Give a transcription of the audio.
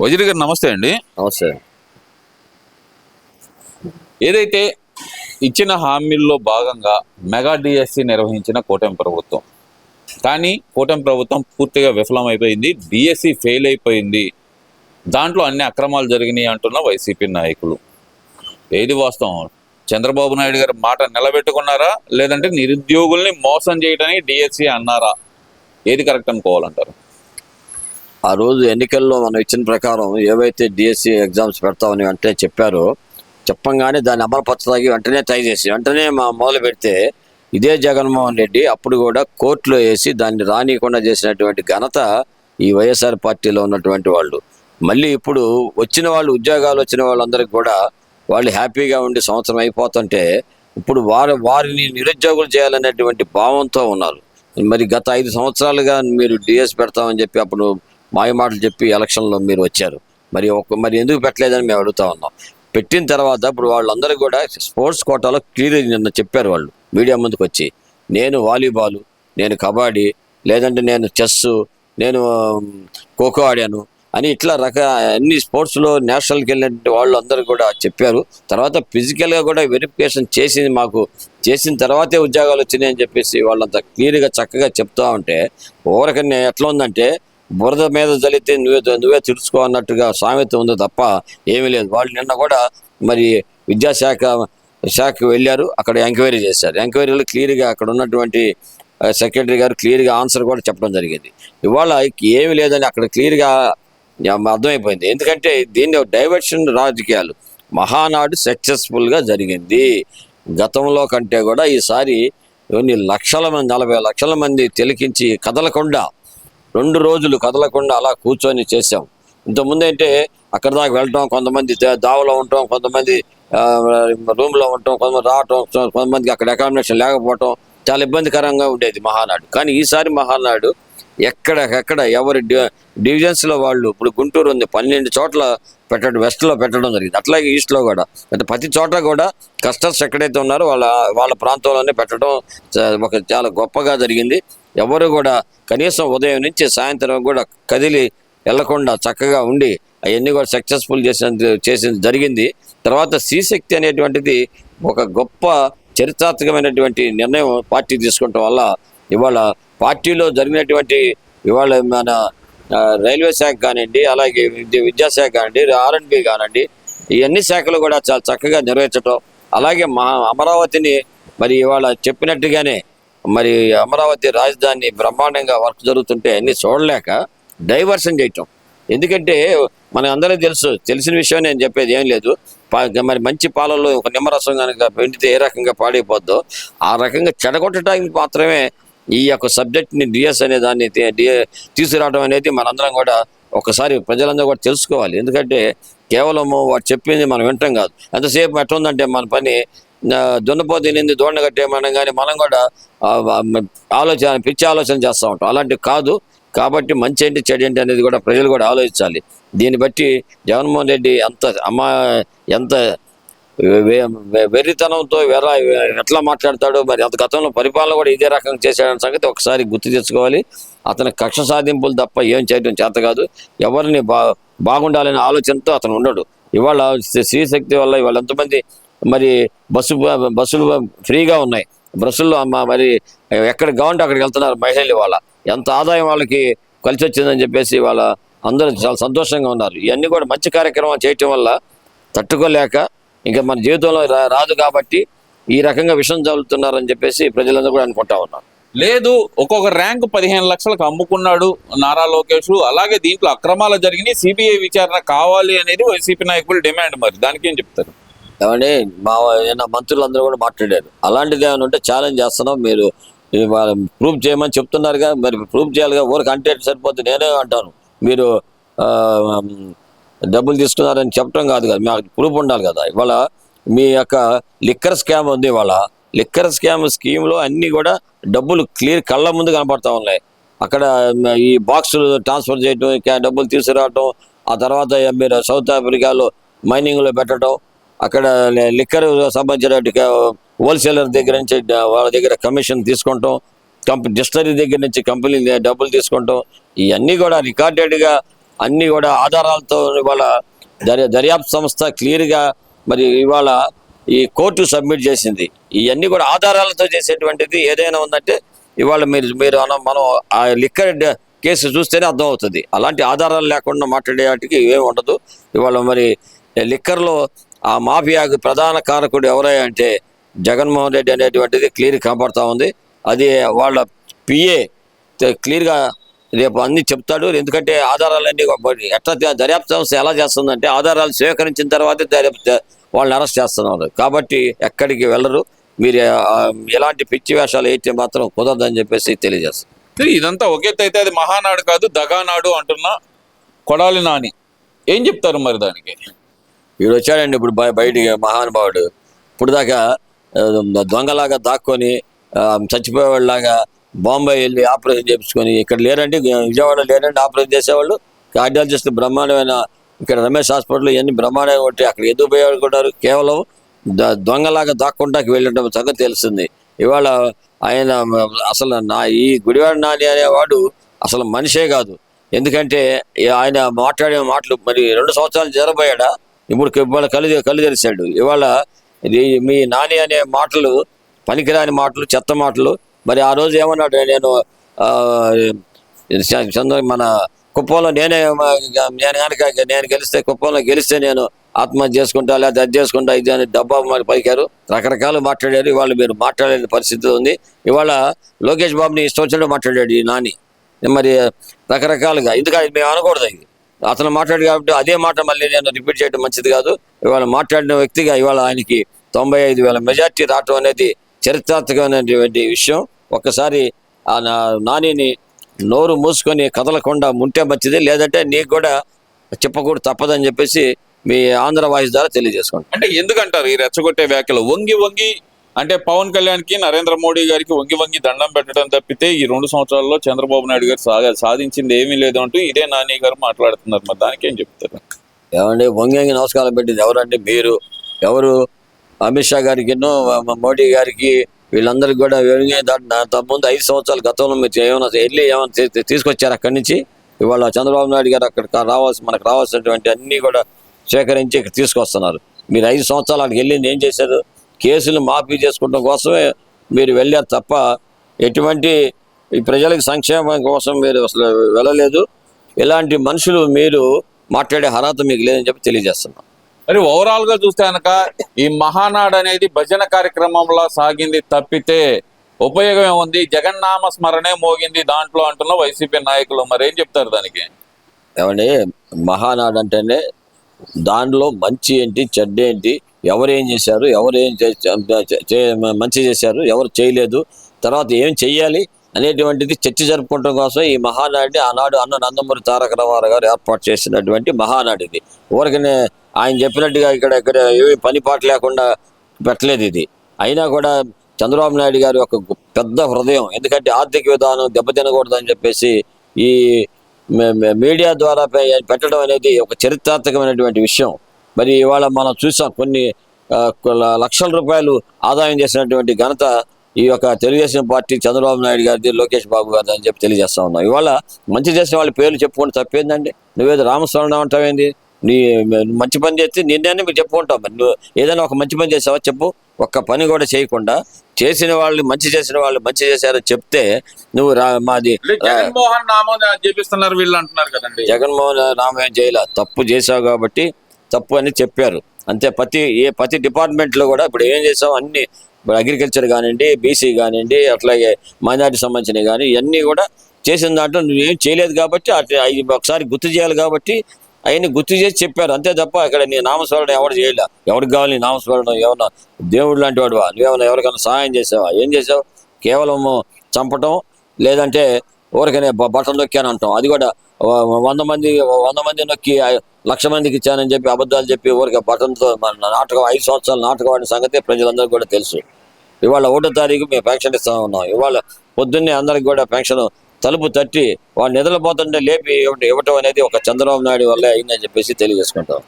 వజీర్ గారు నమస్తే అండి. నమస్తే. ఏదైతే ఇచ్చిన హామీల్లో భాగంగా మెగా డిఎస్సి నిర్వహించిన కూటమి ప్రభుత్వం, కానీ కూటమి ప్రభుత్వం పూర్తిగా విఫలమైపోయింది. డిఎస్సి ఫెయిల్ అయిపోయింది. దాంట్లో అన్ని అక్రమాలు జరిగినాయి అంటున్న వైసీపీ నాయకులు. ఏది వాస్తవం? చంద్రబాబు నాయుడు గారి మాట నిలబెట్టుకున్నారా, లేదంటే నిరుద్యోగుల్ని మోసం చేయడానికి డిఎస్సి అన్నారా? ఏది కరెక్ట్ అనుకోవాలంటారు? ఆ రోజు ఎన్నికల్లో మనం ఇచ్చిన ప్రకారం ఏవైతే డిఎస్సి ఎగ్జామ్స్ పెడతామని వెంటనే చెప్పారో, చెప్పంగానే దాన్ని అమలుపరచడానికి వెంటనే ట్రై చేసి వెంటనే మొదలు పెడితే ఇదే జగన్మోహన్ రెడ్డి అప్పుడు కూడా కోర్టులో వేసి దాన్ని రానియకుండా చేసినటువంటి ఘనత ఈ వైఎస్ఆర్ పార్టీలో ఉన్నటువంటి వాళ్ళు. మళ్ళీ ఇప్పుడు వచ్చిన వాళ్ళు, ఉద్యోగాలు వచ్చిన వాళ్ళందరికీ కూడా వాళ్ళు హ్యాపీగా ఉండి సంవత్సరం అయిపోతుంటే ఇప్పుడు వారిని నిరుద్యోగులు చేయాలనేటువంటి భావంతో ఉన్నారు. మరి గత 5 సంవత్సరాలుగా మీరు డిఎస్ పెడతామని చెప్పి అప్పుడు మాయమాటలు చెప్పి ఎలక్షన్లో మీరు వచ్చారు. మరి ఎందుకు పెట్టలేదని మేము అడుగుతా ఉన్నాం. పెట్టిన తర్వాత ఇప్పుడు వాళ్ళందరూ కూడా స్పోర్ట్స్ కోటాలో క్లియర్ నిన్న చెప్పారు. వాళ్ళు మీడియా ముందుకు వచ్చి, నేను వాలీబాలు, నేను కబడ్డీ, లేదంటే నేను చెస్సు, నేను ఖోఖో ఆడాను అని ఇట్లా అన్ని స్పోర్ట్స్లో నేషనల్కి వెళ్ళిన వాళ్ళు అందరూ కూడా చెప్పారు. తర్వాత ఫిజికల్గా కూడా వెరిఫికేషన్ చేసిన తర్వాతే ఉద్యోగాలు వచ్చినాయి అని చెప్పేసి వాళ్ళంతా క్లియర్గా చక్కగా చెప్తా ఉంటే ఓరకన్నా ఎట్లా ఉందంటే బురద మీద జలితే నువ్వే తీర్చుకో అన్నట్టుగా సామెత ఉంది తప్ప ఏమీ లేదు. వాళ్ళు నిన్న కూడా మరి విద్యాశాఖ వెళ్ళారు, అక్కడ ఎంక్వైరీ చేశారు. ఎంక్వైరీలో క్లియర్గా అక్కడ ఉన్నటువంటి సెక్రటరీ గారు క్లియర్గా ఆన్సర్ కూడా చెప్పడం జరిగింది. ఇవాళ ఏమి లేదని అక్కడ క్లియర్గా అర్థమైపోయింది. ఎందుకంటే దీన్ని డైవర్షన్ రాజకీయాలు. మహానాడు సక్సెస్ఫుల్గా జరిగింది. గతంలో కంటే కూడా ఈసారి కొన్ని లక్షల మంది, 40 లక్షల మంది తిలకించి కదలకుండా 2 రోజులు కదలకుండా అలా కూర్చొని చేసాం. ఇంతకుముందు అంటే అక్కడ దాకా వెళ్ళటం, కొంతమంది దావలో ఉండటం, కొంతమంది రూమ్లో ఉండటం, కొంతమంది రావటం, కొంతమందికి అక్కడ అకామిడేషన్ లేకపోవటం చాలా ఇబ్బందికరంగా ఉండేది మహానాడు. కానీ ఈసారి మహానాడు ఎక్కడెక్కడ ఎవరి డివిజన్స్లో వాళ్ళు, ఇప్పుడు గుంటూరు ఉంది, 12 చోట్ల వెస్ట్లో పెట్టడం జరిగింది. అట్లాగే ఈస్ట్లో కూడా ప్రతి చోట కూడా కస్టమర్స్ ఎక్కడైతే ఉన్నారో వాళ్ళ ప్రాంతంలోనే పెట్టడం చాలా గొప్పగా జరిగింది. ఎవరు కూడా కనీసం ఉదయం నుంచి సాయంత్రం కూడా కదిలి వెళ్లకుండా చక్కగా ఉండి అవన్నీ కూడా సక్సెస్ఫుల్ చేసింది జరిగింది. తర్వాత శ్రీశక్తి అనేటువంటిది ఒక గొప్ప చరిత్రాత్మకమైనటువంటి నిర్ణయం పార్టీ తీసుకోవటం వల్ల ఇవాళ పార్టీలో జరిగినటువంటి ఇవాళ మన రైల్వే శాఖ కానివ్వండి, అలాగే విద్యాశాఖ కానివ్వండి, R&B కానివ్వండి, ఈ అన్ని శాఖలు కూడా చాలా చక్కగా నిర్వహించడం, అలాగే అమరావతిని మరి ఇవాళ చెప్పినట్టుగానే మరి అమరావతి రాజధాని బ్రహ్మాండంగా వర్క్ జరుగుతుంటే అన్ని చూడలేక డైవర్షన్ చేయటం. ఎందుకంటే మన అందరికీ తెలిసిన విషయం, నేను చెప్పేది ఏం లేదు. మరి మంచి పాలల్లో ఒక నిమ్మరసం కనుక పెండితే ఏ రకంగా పాడైపోద్దో ఆ రకంగా చెడగొట్టడానికి మాత్రమే ఈ యొక్క సబ్జెక్ట్ని డిఎస్ అనే దాన్ని తీసుకురావడం అనేది మనందరం కూడా ఒకసారి ప్రజలందరూ కూడా తెలుసుకోవాలి. ఎందుకంటే కేవలము వాడు చెప్పింది మనం వింటాం కాదు. ఎంతసేపు ఎట్లా ఉందంటే మన పని దున్నపోతినింది దోణ కట్టేయమనం, కానీ మనం కూడా పిచ్చి ఆలోచన చేస్తూ ఉంటాం. అలాంటివి కాదు. కాబట్టి మంచి ఏంటి చెడు ఏంటి అనేది కూడా ప్రజలు కూడా ఆలోచించాలి. దీన్ని బట్టి జగన్మోహన్ రెడ్డి ఎంత వెర్రితనంతో ఎట్లా మాట్లాడతాడో, మరి అంత గతంలో పరిపాలన కూడా ఇదే రకంగా చేశాడన్న సంగతి ఒకసారి గుర్తు తెచ్చుకోవాలి. అతని కక్ష సాధింపులు తప్ప ఏం చేయడం చేత కాదు. ఎవరిని బాగుండాలనే ఆలోచనతో అతను ఉండడు. ఇవాళ శ్రీశక్తి వల్ల ఇవాళ ఎంతమంది మరి బస్సులు ఫ్రీగా ఉన్నాయి. బస్సుల్లో మరి ఎక్కడికి కావాలంటే అక్కడికి వెళ్తున్నారు మహిళలు. వాళ్ళ ఎంత ఆదాయం వాళ్ళకి కలిసి వచ్చిందని చెప్పేసి వాళ్ళ అందరూ చాలా సంతోషంగా ఉన్నారు. ఇవన్నీ కూడా మంచి కార్యక్రమాలు చేయటం వల్ల తట్టుకోలేక ఇంకా మన జీవితంలో రాదు కాబట్టి ఈ రకంగా విషం చల్లుతున్నారని చెప్పేసి ప్రజలందరూ కూడా అనుకుంటా ఉన్నారు. లేదు, ఒక్కొక్క ర్యాంకు 15 లక్షలకు అమ్ముకున్నాడు నారా లోకేష్, అలాగే దీంట్లో అక్రమాలు జరిగినాయి, సిబిఐ విచారణ కావాలి అనేది వైసీపీ నాయకులు డిమాండ్. మరి దానికి ఏం చెప్తారు? ఏమంటే మంత్రులందరూ కూడా మాట్లాడారు. అలాంటిది ఏమైనా ఉంటే ఛాలెంజ్ చేస్తున్నాం, మీరు ప్రూఫ్ చేయమని చెప్తున్నారుగా, మరి ప్రూఫ్ చేయాలిగా. ఊరికి అంటే సరిపోతుంది. నేనే అంటాను, మీరు డబ్బులు తీసుకున్నారని చెప్పడం కాదు కదా, మాకు ప్రూఫ్ ఉండాలి కదా. ఇవాళ మీ యొక్క లిక్కర్ స్కామ్ ఉంది. ఇవాళ లిక్కర్ స్కీమ్లో అన్నీ కూడా డబ్బులు క్లియర్ కళ్ళ ముందు కనపడతా ఉన్నాయి. అక్కడ ఈ బాక్సులు ట్రాన్స్ఫర్ చేయటం, డబ్బులు తీసుకురావటం, ఆ తర్వాత మీరు సౌత్ ఆఫ్రికాలో మైనింగ్లో పెట్టడం, అక్కడ లిక్కర్ సంబంధించిన హోల్సేలర్ దగ్గర నుంచి వాళ్ళ దగ్గర కమిషన్ తీసుకుంటాం, డిస్టరీ దగ్గర నుంచి కంపెనీ డబ్బులు తీసుకుంటాం, ఇవన్నీ కూడా రికార్డెడ్గా అన్ని కూడా ఆధారాలతో ఇవాళ దర్యాప్తు సంస్థ క్లియర్గా మరి ఇవాళ ఈ కోర్టు సబ్మిట్ చేసింది. ఇవన్నీ కూడా ఆధారాలతో చేసేటువంటిది ఏదైనా ఉందంటే ఇవాళ మీరు మనం ఆ లిక్కర్ కేసు చూస్తేనే అర్థమవుతుంది. అలాంటి ఆధారాలు లేకుండా మాట్లాడేటికి ఏమి ఉండదు. ఇవాళ మరి లిక్కర్లో ఆ మాఫియాకు ప్రధాన కారకుడు ఎవరై అంటే జగన్మోహన్ రెడ్డి అనేటువంటిది క్లియర్ కనపడతా ఉంది. అది వాళ్ళ పిఏ క్లియర్గా రేపు అన్ని చెప్తాడు. ఎందుకంటే ఆధారాలన్నీ ఎట్లా దర్యాప్తు సంస్థ ఎలా చేస్తుందంటే ఆధారాలు స్వీకరించిన తర్వాతే వాళ్ళని అరెస్ట్ చేస్తున్నారు. కాబట్టి ఎక్కడికి వెళ్ళరు. మీరు ఎలాంటి పిచ్చి వేషాలు అయితే మాత్రం కుదరదని చెప్పేసి తెలియజేస్తారు. ఇదంతా ఒకెత్తి అయితే అది మహానాడు కాదు దగానాడు అంటున్నా కొడాలి నాని ఏం చెప్తారు మరి దానికి? వీడు వచ్చాడండి ఇప్పుడు బయటికి మహానుభావుడు. ఇప్పుడు దాకా దొంగలాగా దాక్కొని చచ్చిపోయేవాళ్ళలాగా బాంబే వెళ్ళి ఆపరేషన్ చేయించుకొని ఇక్కడ లేరండి, విజయవాడ లేరండి ఆపరేషన్ చేసేవాళ్ళు. కార్డియాలజిస్ట్ బ్రహ్మాండమైన ఇక్కడ రమేష్ హాస్పిటల్ ఇవన్నీ బ్రహ్మాండంగా ఉంటే అక్కడ ఎందుకు పోయేవాడుకుంటారు? కేవలం దొంగలాగా దాక్కుంటాకి వెళ్ళడం సంగతి తెలిసింది. ఇవాళ ఆయన అసలు ఈ గుడివాడ నాని అనేవాడు అసలు మనిషే కాదు. ఎందుకంటే ఆయన మాట్లాడే మాటలు మరి 2 సంవత్సరాలు జరబోయాడా, ఇప్పుడు ఇవాళ కళ్ళు తెరిచాడు. ఇవాళ మీ నాని అనే మాటలు పనికిరాని మాటలు, చెత్త మాటలు. మరి ఆ రోజు ఏమన్నాడు, మన కుప్పంలో నేను గెలిస్తే కుప్పంలో గెలిస్తే నేను ఆత్మహత్య చేసుకుంటా లేదా అది చేసుకుంటా ఇది అని డబ్బా మరి పలికారు. రకరకాలు మాట్లాడారు. ఇవాళ మీరు మాట్లాడే పరిస్థితి ఉంది. ఇవాళ లోకేష్ బాబుని ఇష్టం వచ్చినట్టు మాట్లాడాడు ఈ నాని. మరి రకరకాలుగా ఎందుకంటే మేము అనకూడదు. అతను మాట్లాడు కాబట్టి అదే మాట మళ్ళీ నేను రిపీట్ చేయడం మంచిది కాదు. ఇవాళ మాట్లాడిన వ్యక్తిగా ఇవాళ ఆయనకి 95,000 మెజార్టీ రావటం అనేది చరిత్రాత్మకమైనటువంటి విషయం. ఒక్కసారి ఆ నానిని నోరు మూసుకొని కదలకుండా ఉంటే మంచిది, లేదంటే నీకు కూడా చెప్పకూడదు తప్పదని చెప్పేసి మీ ఆంధ్ర వాయిస్ ద్వారా తెలియజేసుకోండి. అంటే ఎందుకంటారు ఈ రెచ్చగొట్టే వ్యాఖ్యలు? వంగి అంటే పవన్ కళ్యాణ్కి నరేంద్ర మోడీ గారికి వంగి దండం పెట్టడం తప్పితే ఈ 2 సంవత్సరాల్లో చంద్రబాబు నాయుడు గారు సాధించింది ఏమీ లేదు అంటూ ఇదే నాని గారు మాట్లాడుతున్నారు. మరి దానికి ఏం చెప్తారు? ఏమండి వంగి నమస్కారం పెట్టింది ఎవరండి? మీరు ఎవరు? అమిత్ షా గారికి మోడీ గారికి వీళ్ళందరికీ కూడా ముందు 5 సంవత్సరాల గతంలో మీరు ఏమైనా తీసుకొచ్చారు అక్కడి నుంచి? ఇవాళ చంద్రబాబు నాయుడు గారు అక్కడ మనకు రావాల్సినటువంటి అన్నీ కూడా సేకరించి ఇక్కడ తీసుకొస్తున్నారు. మీరు 5 సంవత్సరాలు అక్కడికి వెళ్ళింది ఏం చేశారు? కేసులు మాఫీ చేసుకోవడం కోసమే మీరు వెళ్ళారు తప్ప ఎటువంటి ఈ ప్రజలకు సంక్షేమం కోసం మీరు అసలు వెళ్ళలేదు. ఇలాంటి మనుషులు మీరు మాట్లాడే అర్హత మీకు లేదని చెప్పి తెలియజేస్తున్నాం. మరి ఓవరాల్ గా చూస్తే కనుక ఈ మహానాడు అనేది భజన కార్యక్రమంలో సాగింది తప్పితే ఉపయోగం ఏముంది? జగన్నామ స్మరణే మోగింది దాంట్లో అంటున్న వైసీపీ నాయకులు. మరి ఏం చెప్తారు దానికి? ఏమండి మహానాడు అంటేనే దానిలో మంచి ఏంటి చెడ్డ ఏంటి, ఎవరు ఏం చేశారు, ఎవరు ఏం మంచి చేశారు, ఎవరు చేయలేదు, తర్వాత ఏం చెయ్యాలి అనేటువంటిది చర్చ జరుపుకోవడం కోసం ఈ మహానాడిని ఆనాడు అన్న నందమూరి తారక రామారావు గారు ఏర్పాటు చేసినటువంటి మహానాడు ఇది. ఊరికనే ఆయన చెప్పినట్టుగా ఇక్కడ ఏమి పని పాట లేకుండా పెట్టలేదు ఇది. అయినా కూడా చంద్రబాబు నాయుడు గారి ఒక పెద్ద హృదయం, ఎందుకంటే ఆర్థిక విధానం దెబ్బతినకూడదని చెప్పేసి ఈ మీడియా ద్వారా పెట్టడం అనేది ఒక చరిత్రాత్మకమైనటువంటి విషయం. మరి ఇవాళ మనం చూసాం కొన్ని లక్షల రూపాయలు ఆదాయం చేసినటువంటి ఘనత ఈ యొక్క తెలుగుదేశం పార్టీ చంద్రబాబు నాయుడు గారిది, లోకేష్ బాబు గారిది అని చెప్పి తెలియజేస్తా ఉన్నాం. ఇవాళ మంచి చేసిన వాళ్ళ పేర్లు చెప్పుకుంటే తప్పేందండి? నువ్వేదో రామస్వామి అంటావేంది? నీ మంచి పని చేస్తే నిన్నే మీరు చెప్పుకుంటావు. మరి నువ్వు ఏదైనా ఒక మంచి పని చేసావా చెప్పు. ఒక్క పని కూడా చేయకుండా చేసిన వాళ్ళు మంచి చేశారని చెప్తే నువ్వు మాది జగన్మోహన్ నామం చేపిస్తున్నారు వీళ్ళు అంటున్నారు కదండి. జగన్మోహన్ నామం ఏం చేయాల, తప్పు చేసావు కాబట్టి తప్పు అని చెప్పారు అంతే. ప్రతి డిపార్ట్మెంట్లో కూడా ఇప్పుడు ఏం చేసావు అన్ని, ఇప్పుడు అగ్రికల్చర్ కానివ్వండి, బీసీ కానివ్వండి, అట్లాగే మైనారిటీ సంబంధించినవి కానీ ఇవన్నీ కూడా చేసిన దాంట్లో నువ్వేం చేయలేదు కాబట్టి అవి ఒకసారి గుర్తు చేయాలి కాబట్టి అవన్నీ గుర్తు చేసి చెప్పారు అంతే తప్ప ఇక్కడ నీ నామస్మరణ ఎవరు చేయలే. ఎవరికి కావాలి నీ నామస్మరణ? ఏమన్నా దేవుడు లాంటి వాడువా? నువ్వేమన్నా ఎవరికైనా సహాయం చేసావా? ఏం చేసావు? కేవలం చంపటం, లేదంటే ఊరికనే బట్టలు నొక్కాను అంటాం. అది కూడా 100 మంది నొక్కి 1,00,000 మందికి ఇచ్చానని చెప్పి అబద్ధాలు చెప్పి ఊరికే బటన్తో నాటకం 5 సంవత్సరాలు నాటకం ఆడిన సంగతి ప్రజలందరికీ కూడా తెలుసు. ఇవాళ 1వ తారీఖు మేము పెన్షన్ ఇస్తా ఉన్నాం. ఇవాళ పొద్దున్నే అందరికి కూడా పెన్షన్ తలుపు తట్టి వాళ్ళు నిద్రపోతుంటే లేపి ఇవ్వటం అనేది ఒక చంద్రబాబు నాయుడు వల్లే అయిందని చెప్పేసి తెలియజేసుకుంటాం.